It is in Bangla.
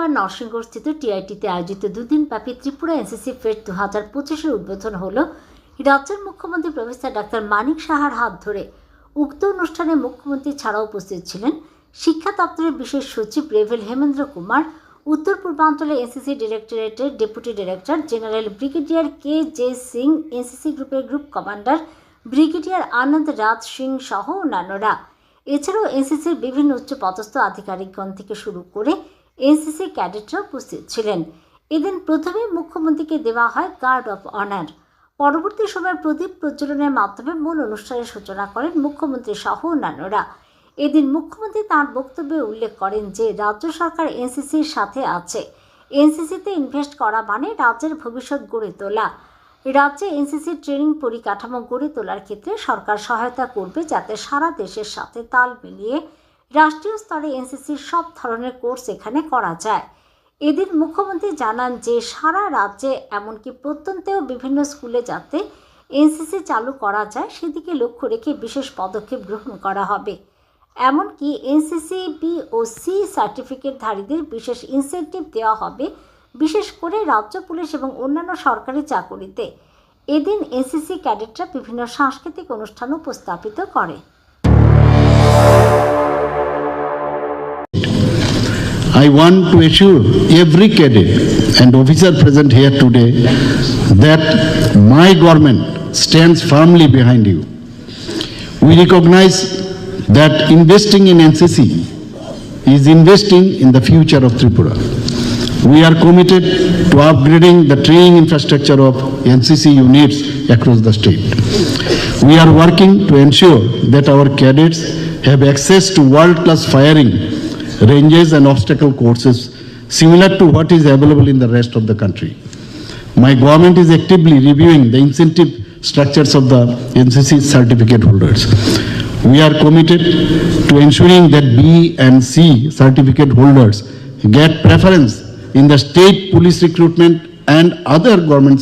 বৃহস্পতিবার নরসিংগড়স্থিত টিআইটিতে আয়োজিত দুদিনব্যাপী ত্রিপুরা এনসিসি ফেস্ট 2025-এর উদ্বোধন হল রাজ্যের মুখ্যমন্ত্রী প্রফেসর ডাক্তার মানিক সাহার হাত ধরে। উক্ত অনুষ্ঠানে মুখ্যমন্ত্রী ছাড়াও উপস্থিত ছিলেন শিক্ষা দপ্তরের বিশেষ সচিব রেভেল হেমেন্দ্র কুমার, উত্তর পূর্বাঞ্চলে এনসিসি ডিরেক্টরেটের deputy director general brigadier K J. Singh, NCC গ্রুপের group commander brigadier Anand Raj Singh সহ অন্যান্যরা। এছাড়াও এনসিসির বিভিন্ন উচ্চপদস্থ আধিকারিকগণ থেকে শুরু করে এনসিসি ক্যাডেটরা উপস্থিত ছিলেন। এদিন প্রথমে মুখ্যমন্ত্রীকে দেওয়া হয় গার্ড অফ অনার। পরবর্তী সময়ে প্রদীপ প্রজ্বলনের মাধ্যমে মূল অনুষ্ঠানের সূচনা করেন মুখ্যমন্ত্রী সহ অন্যান্যরা। এদিন মুখ্যমন্ত্রী তাঁর বক্তব্যে উল্লেখ করেন যে রাজ্য সরকার এনসিসির সাথে আছে। এনসিসিতে ইনভেস্ট করা মানে রাজ্যের ভবিষ্যৎ গড়ে তোলা। রাজ্যে এনসিসির ট্রেনিং পরিকাঠামো গড়ে তোলার ক্ষেত্রে সরকার সহায়তা করবে, যাতে সারা দেশের সাথে তাল মিলিয়ে রাষ্ট্রীয় স্তরে এনসিসির সব ধরনের কোর্স এখানে করা যায়। এদিন মুখ্যমন্ত্রী জানান যে সারা রাজ্যে এমনকি প্রত্যন্তেও বিভিন্ন স্কুলে যাতে এনসিসি চালু করা যায় সেদিকে লক্ষ্য রেখে বিশেষ পদক্ষেপ গ্রহণ করা হবে। এমনকি এনসিসি বি ও সি সার্টিফিকেটধারীদের বিশেষ ইনসেন্টিভ দেওয়া হবে, বিশেষ করে রাজ্য পুলিশ এবং অন্যান্য সরকারি চাকুরিতে। এদিন এনসিসি ক্যাডেটরা বিভিন্ন সাংস্কৃতিক অনুষ্ঠান উপস্থাপিত করে। I want to assure every cadet and officer present here today that my government stands firmly behind you. We recognize that investing in NCC is investing in the future of Tripura. We are committed to upgrading the training infrastructure of NCC units across the state. We are working to ensure that our cadets have access to world-class firing ranges and obstacle courses similar to what is available in the rest of the country. My government is actively reviewing the incentive structures of the NCC certificate holders. We are committed to ensuring that B and C certificate holders get preference in the state police recruitment and other government